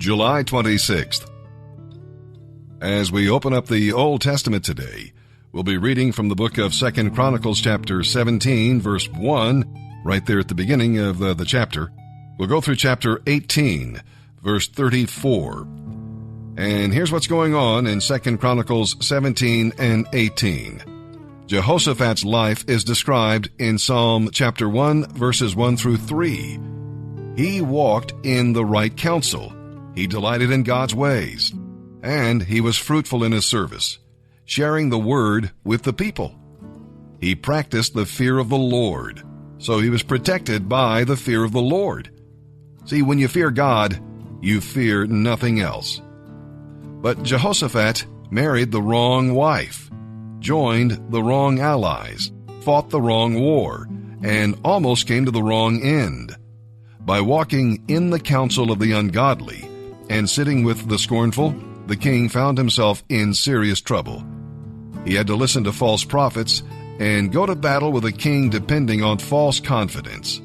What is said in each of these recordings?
July 26th. As we open up the Old Testament today, we'll be reading from the book of 2 Chronicles chapter 17, verse 1, right there at the beginning of the chapter. We'll go through chapter 18, verse 34. And here's what's going on in 2 Chronicles 17 and 18. Jehoshaphat's life is described in Psalm chapter 1, verses 1 through 3. He walked in the right counsel. He delighted in God's ways. And he was fruitful in his service, sharing the word with the people. He practiced the fear of the Lord, so he was protected by the fear of the Lord. See, when you fear God, you fear nothing else. But Jehoshaphat married the wrong wife, joined the wrong allies, fought the wrong war, and almost came to the wrong end. By walking in the counsel of the ungodly and sitting with the scornful, the king found himself in serious trouble. He had to listen to false prophets and go to battle with a king depending on false confidence.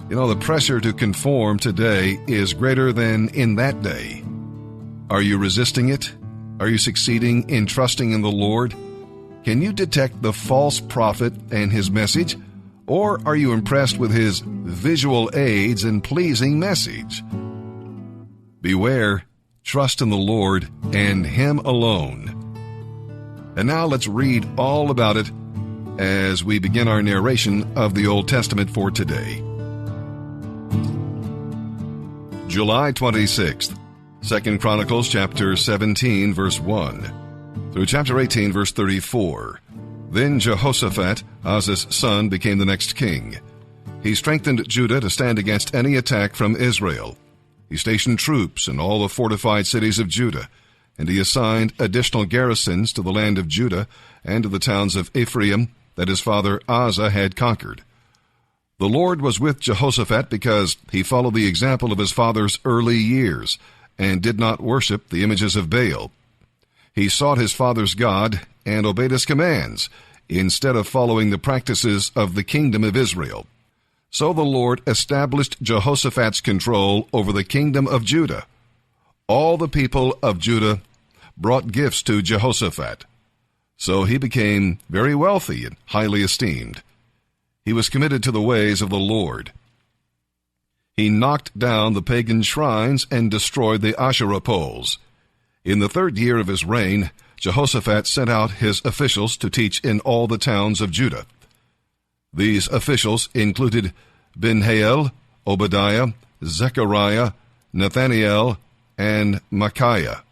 You know, the pressure to conform today is greater than in that day. Are you resisting it? Are you succeeding in trusting in the Lord? Can you detect the false prophet and his message? Or are you impressed with his visual aids and pleasing message? Beware. Trust in the Lord and Him alone. And now let's read all about it as we begin our narration of the Old Testament for today. July 26th, 2 Chronicles chapter 17, verse 1, through chapter 18, verse 34. Then Jehoshaphat, Ahaz's son, became the next king. He strengthened Judah to stand against any attack from Israel. He stationed troops in all the fortified cities of Judah, and he assigned additional garrisons to the land of Judah and to the towns of Ephraim that his father Asa had conquered. The Lord was with Jehoshaphat because he followed the example of his father's early years and did not worship the images of Baal. He sought his father's God and obeyed his commands instead of following the practices of the kingdom of Israel. So the Lord established Jehoshaphat's control over the kingdom of Judah. All the people of Judah brought gifts to Jehoshaphat. So he became very wealthy and highly esteemed. He was committed to the ways of the Lord. He knocked down the pagan shrines and destroyed the Asherah poles. In the 3rd year of his reign, Jehoshaphat sent out his officials to teach in all the towns of Judah. These officials included Ben-Hael, Obadiah, Zechariah, Nathaniel, and Micaiah.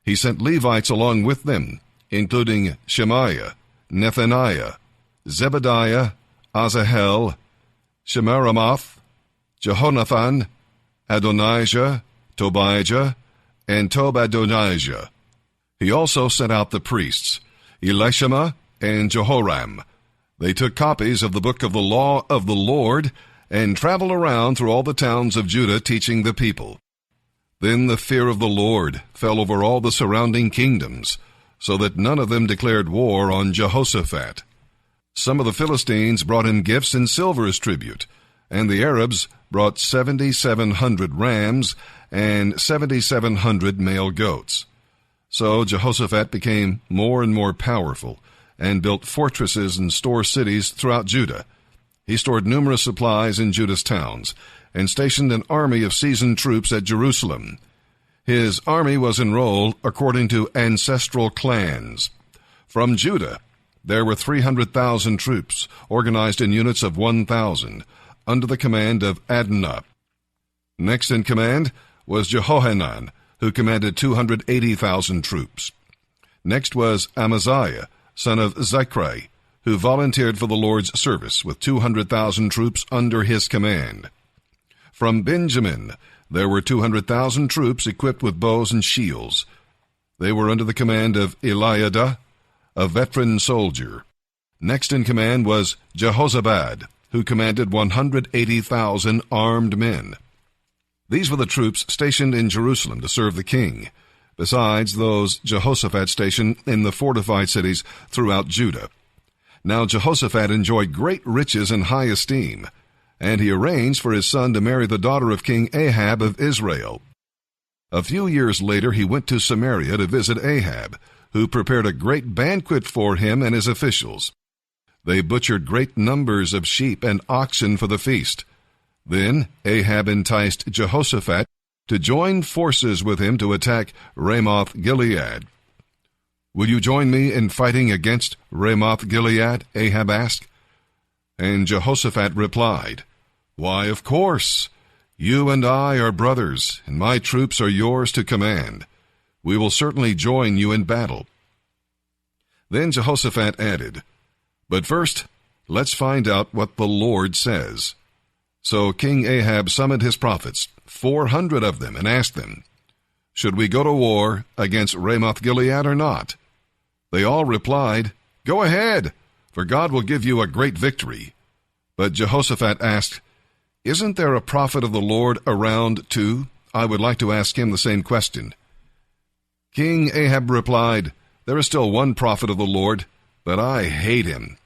He sent Levites along with them, including Shemaiah, Nethaniah, Zebediah, Asahel, Shemiramoth, Jehonathan, Adonijah, Tobijah, and Tobadonijah. He also sent out the priests, Elishama and Jehoram. They took copies of the book of the law of the Lord and traveled around through all the towns of Judah teaching the people. Then the fear of the Lord fell over all the surrounding kingdoms, so that none of them declared war on Jehoshaphat. Some of the Philistines brought him gifts and silver as tribute, and the Arabs brought 7,700 rams and 7,700 male goats. So Jehoshaphat became more and more powerful, and built fortresses and store cities throughout Judah. He stored numerous supplies in Judah's towns, and stationed an army of seasoned troops at Jerusalem. His army was enrolled according to ancestral clans. From Judah, there were 300,000 troops, organized in units of 1,000, under the command of Adnah. Next in command was Jehohanan, who commanded 280,000 troops. Next was Amaziah, son of Zechri, who volunteered for the Lord's service with 200,000 troops under his command. From Benjamin, there were 200,000 troops equipped with bows and shields. They were under the command of Eliada, a veteran soldier. Next in command was Jehozabad, who commanded 180,000 armed men. These were the troops stationed in Jerusalem to serve the king, besides those Jehoshaphat stationed in the fortified cities throughout Judah. Now Jehoshaphat enjoyed great riches and high esteem, and he arranged for his son to marry the daughter of King Ahab of Israel. A few years later he went to Samaria to visit Ahab, who prepared a great banquet for him and his officials. They butchered great numbers of sheep and oxen for the feast. Then Ahab enticed Jehoshaphat to join forces with him to attack Ramoth-Gilead. "Will you join me in fighting against Ramoth-Gilead?" Ahab asked. And Jehoshaphat replied, "Why, of course. You and I are brothers, and my troops are yours to command. We will certainly join you in battle." Then Jehoshaphat added, "But first, let's find out what the Lord says." So King Ahab summoned his prophets, 400 of them, and asked them, "Should we go to war against Ramoth-Gilead or not?" They all replied, "Go ahead, for God will give you a great victory." But Jehoshaphat asked, "Isn't there a prophet of the Lord around too? I would like to ask him the same question." King Ahab replied, "There is still one prophet of the Lord, but I hate him.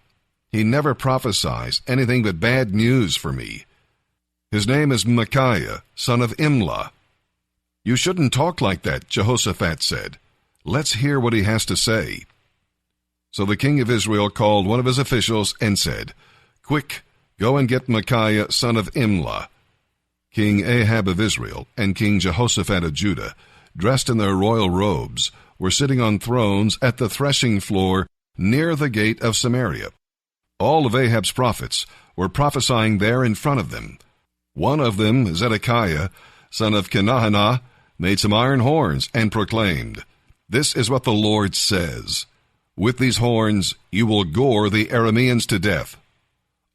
He never prophesies anything but bad news for me. His name is Micaiah, son of Imlah." "You shouldn't talk like that," Jehoshaphat said. "Let's hear what he has to say." So the king of Israel called one of his officials and said, "Quick, go and get Micaiah, son of Imlah." King Ahab of Israel and King Jehoshaphat of Judah, dressed in their royal robes, were sitting on thrones at the threshing floor near the gate of Samaria. All of Ahab's prophets were prophesying there in front of them. One of them, Zedekiah, son of Kenaanah, made some iron horns and proclaimed, "This is what the Lord says. With these horns you will gore the Arameans to death."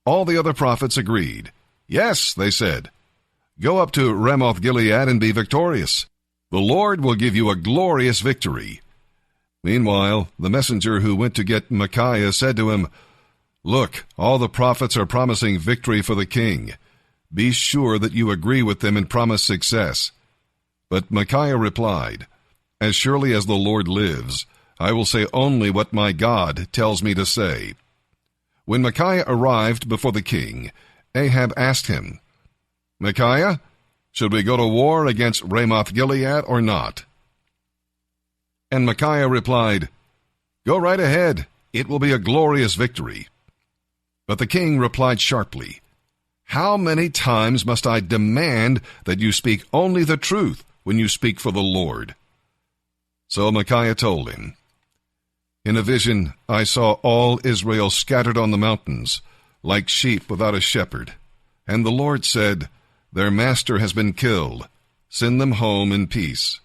All the other prophets agreed. "Yes," they said, "go up to Ramoth-Gilead and be victorious. The Lord will give you a glorious victory." Meanwhile, the messenger who went to get Micaiah said to him, "Look, all the prophets are promising victory for the king. Be sure that you agree with them and promise success." But Micaiah replied, "As surely as the Lord lives, I will say only what my God tells me to say." When Micaiah arrived before the king, Ahab asked him, "Micaiah, should we go to war against Ramoth-Gilead or not?" And Micaiah replied, "Go right ahead. It will be a glorious victory." But the king replied sharply, "How many times must I demand that you speak only the truth when you speak for the Lord?" So Micaiah told him, "In a vision I saw all Israel scattered on the mountains, like sheep without a shepherd. And the Lord said, 'Their master has been killed. Send them home in peace.'"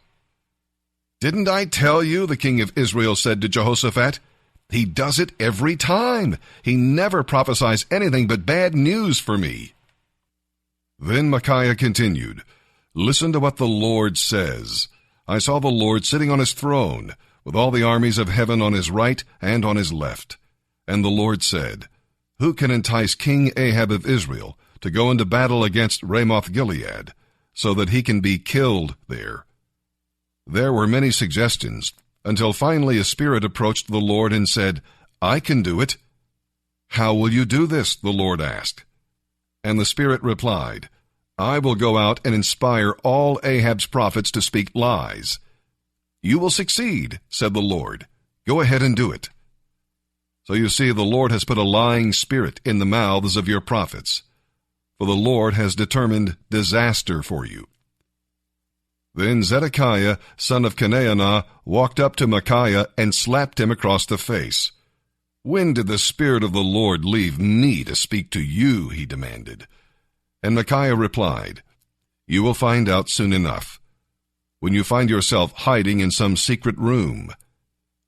"Didn't I tell you?" the king of Israel said to Jehoshaphat. "He does it every time. He never prophesies anything but bad news for me." Then Micaiah continued, "Listen to what the Lord says. I saw the Lord sitting on his throne, with all the armies of heaven on his right and on his left. And the Lord said, 'Who can entice King Ahab of Israel to go into battle against Ramoth-Gilead, so that he can be killed there?' There were many suggestions, until finally a spirit approached the Lord and said, 'I can do it.' 'How will you do this?' the Lord asked. And the Spirit replied, 'I will go out and inspire all Ahab's prophets to speak lies.' 'You will succeed,' said the Lord. 'Go ahead and do it.' So you see, the Lord has put a lying spirit in the mouths of your prophets, for the Lord has determined disaster for you." Then Zedekiah, son of Kenaanah, walked up to Micaiah and slapped him across the face. "When did the Spirit of the Lord leave me to speak to you?" he demanded. And Micaiah replied, "You will find out soon enough, when you find yourself hiding in some secret room."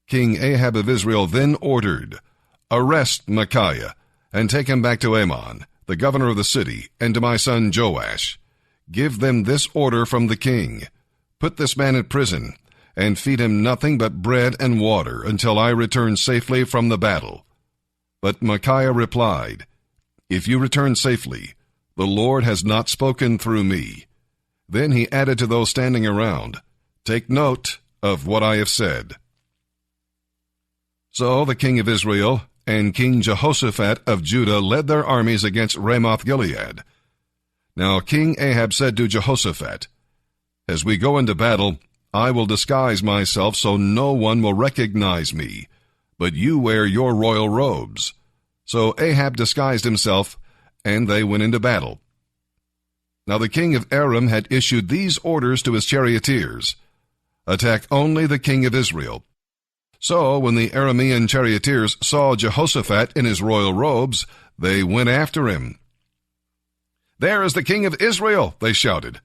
King Ahab of Israel then ordered, "Arrest Micaiah, and take him back to Ammon, the governor of the city, and to my son Joash. Give them this order from the king: Put this man in prison, and feed him nothing but bread and water until I return safely from the battle." But Micaiah replied, "If you return safely, the Lord has not spoken through me." Then he added to those standing around, "Take note of what I have said." So the king of Israel and King Jehoshaphat of Judah led their armies against Ramoth-Gilead. Now King Ahab said to Jehoshaphat, As we go into battle, I will disguise myself so no one will recognize me, but you wear your royal robes." So Ahab disguised himself, and they went into battle. Now the king of Aram had issued these orders to his charioteers: "Attack only the king of Israel." So when the Aramean charioteers saw Jehoshaphat in his royal robes, they went after him. "There is the king of Israel," they shouted.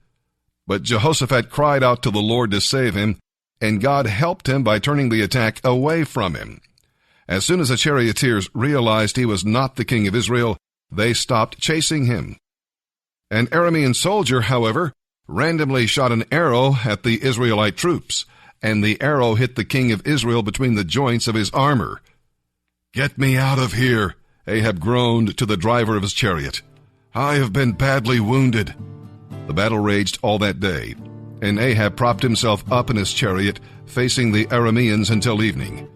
But Jehoshaphat cried out to the Lord to save him, and God helped him by turning the attack away from him. As soon as the charioteers realized he was not the king of Israel, they stopped chasing him. An Aramean soldier, however, randomly shot an arrow at the Israelite troops, and the arrow hit the king of Israel between the joints of his armor. "Get me out of here," Ahab groaned to the driver of his chariot. "I have been badly wounded." The battle raged all that day, and Ahab propped himself up in his chariot, facing the Arameans until evening.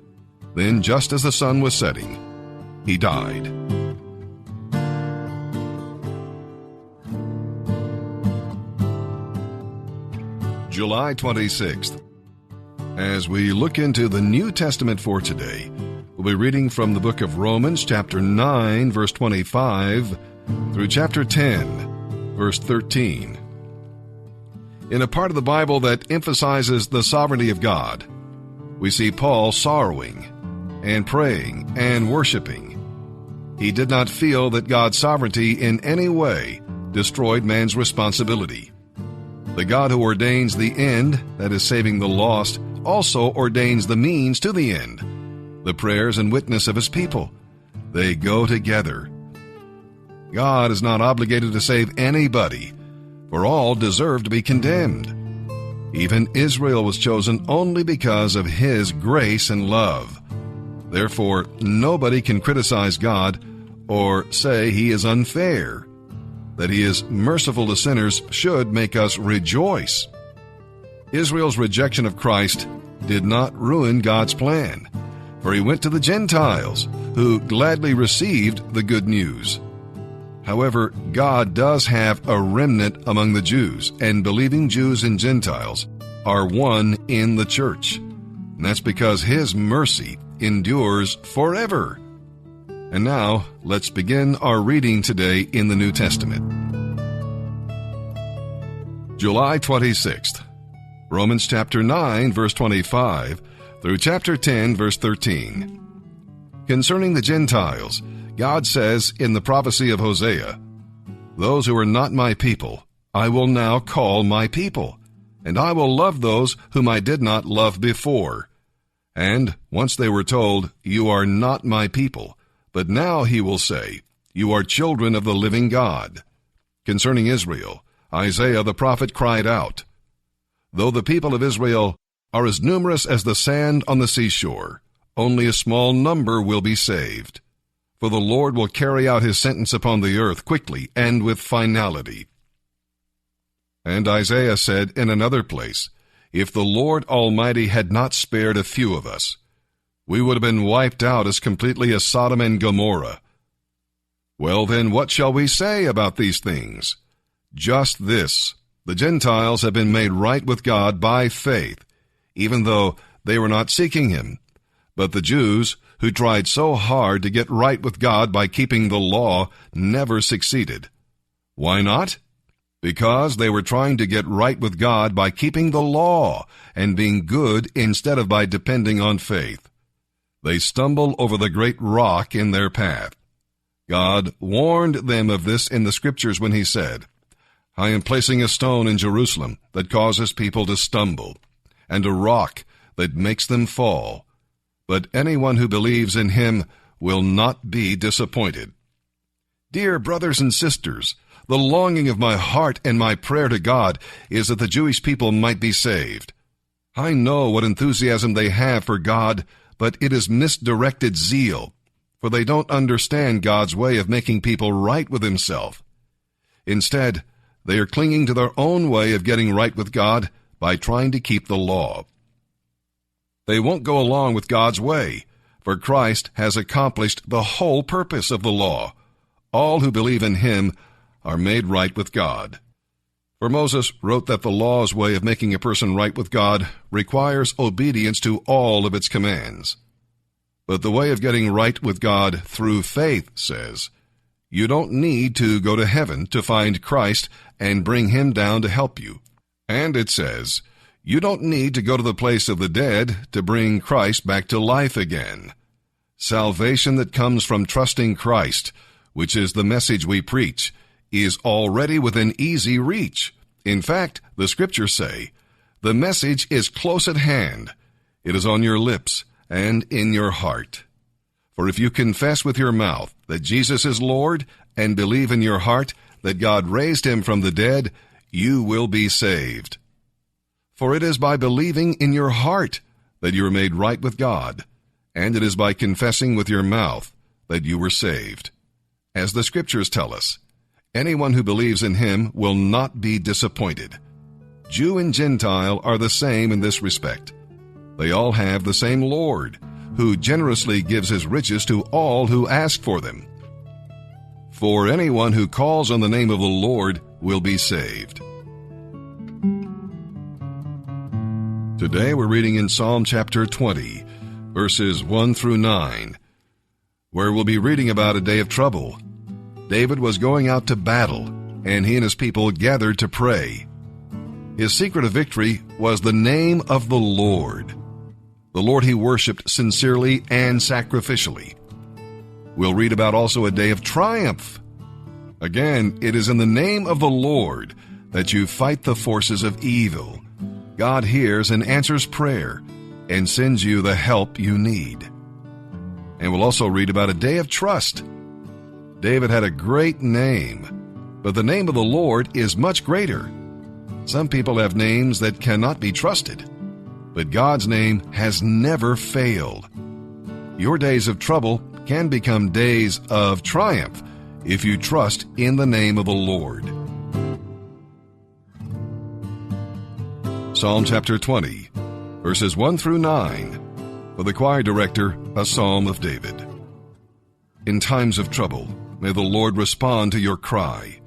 Then, just as the sun was setting, he died. July 26th. As we look into the New Testament for today, we'll be reading from the book of Romans, chapter 9, verse 25, through chapter 10, verse 13. In a part of the Bible that emphasizes the sovereignty of God, we see Paul sorrowing and praying and worshiping. He did not feel that God's sovereignty in any way destroyed man's responsibility. The God who ordains the end, that is saving the lost, also ordains the means to the end, the prayers and witness of his people. They go together. God is not obligated to save anybody, for all deserve to be condemned. Even Israel was chosen only because of his grace and love. Therefore, nobody can criticize God or say he is unfair. That he is merciful to sinners should make us rejoice. Israel's rejection of Christ did not ruin God's plan, for he went to the Gentiles, who gladly received the good news. However, God does have a remnant among the Jews, and believing Jews and Gentiles are one in the church. And that's because his mercy endures forever. And now, let's begin our reading today in the New Testament. July 26th. Romans chapter 9, verse 25, through chapter 10, verse 13. Concerning the Gentiles, God says in the prophecy of Hosea, "Those who are not my people, I will now call my people, and I will love those whom I did not love before." And once they were told, "You are not my people," but now he will say, "You are children of the living God." Concerning Israel, Isaiah the prophet cried out, "Though the people of Israel are as numerous as the sand on the seashore, only a small number will be saved. For the Lord will carry out his sentence upon the earth quickly and with finality." And Isaiah said in another place, "If the Lord Almighty had not spared a few of us, we would have been wiped out as completely as Sodom and Gomorrah." Well then, what shall we say about these things? Just this: the Gentiles have been made right with God by faith, even though they were not seeking him. But the Jews, who tried so hard to get right with God by keeping the law, never succeeded. Why not? Because they were trying to get right with God by keeping the law and being good instead of by depending on faith. They stumble over the great rock in their path. God warned them of this in the Scriptures when he said, "I am placing a stone in Jerusalem that causes people to stumble, and a rock that makes them fall. But anyone who believes in him will not be disappointed." Dear brothers and sisters, the longing of my heart and my prayer to God is that the Jewish people might be saved. I know what enthusiasm they have for God, but it is misdirected zeal, for they don't understand God's way of making people right with himself. Instead, they are clinging to their own way of getting right with God by trying to keep the law. They won't go along with God's way, for Christ has accomplished the whole purpose of the law. All who believe in him are made right with God. For Moses wrote that the law's way of making a person right with God requires obedience to all of its commands. But the way of getting right with God through faith says, you don't need to go to heaven to find Christ and bring him down to help you. And it says, you don't need to go to the place of the dead to bring Christ back to life again. Salvation that comes from trusting Christ, which is the message we preach, is already within easy reach. In fact, the scriptures say, the message is close at hand. It is on your lips and in your heart. For if you confess with your mouth that Jesus is Lord and believe in your heart that God raised him from the dead, you will be saved. For it is by believing in your heart that you are made right with God, and it is by confessing with your mouth that you were saved. As the scriptures tell us, anyone who believes in him will not be disappointed. Jew and Gentile are the same in this respect. They all have the same Lord, who generously gives his riches to all who ask for them. For anyone who calls on the name of the Lord will be saved. Today we're reading in Psalm chapter 20, verses 1 through 9, where we'll be reading about a day of trouble. David was going out to battle, and he and his people gathered to pray. His secret of victory was the name of the Lord he worshiped sincerely and sacrificially. We'll read about also a day of triumph. Again, it is in the name of the Lord that you fight the forces of evil. God hears and answers prayer and sends you the help you need. And we'll also read about a day of trust. David had a great name, but the name of the Lord is much greater. Some people have names that cannot be trusted, but God's name has never failed. Your days of trouble can become days of triumph if you trust in the name of the Lord. Psalm chapter 20, verses 1 through 9. For the choir director, a psalm of David. In times of trouble, may the Lord respond to your cry.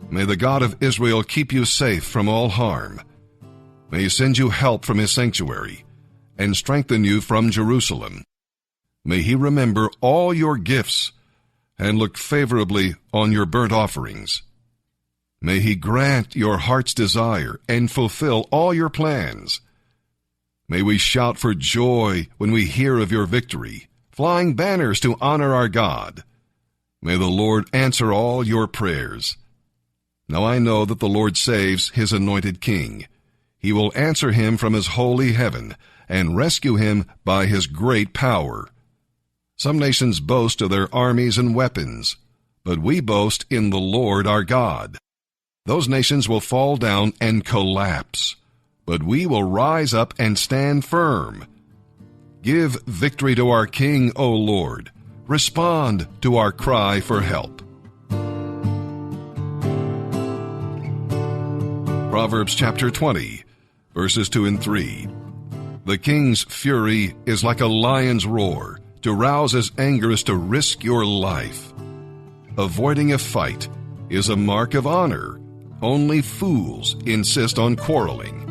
May the God of Israel keep you safe from all harm. May he send you help from his sanctuary and strengthen you from Jerusalem. May he remember all your gifts and look favorably on your burnt offerings. May he grant your heart's desire and fulfill all your plans. May we shout for joy when we hear of your victory, flying banners to honor our God. May the Lord answer all your prayers. Now I know that the Lord saves his anointed king. He will answer him from his holy heaven and rescue him by his great power. Some nations boast of their armies and weapons, but we boast in the Lord our God. Those nations will fall down and collapse, but we will rise up and stand firm. Give victory to our King, O Lord. Respond to our cry for help. Proverbs chapter 20, verses 2 and 3. The king's fury is like a lion's roar. To rouse his anger is to risk your life. Avoiding a fight is a mark of honor. Only fools insist on quarreling.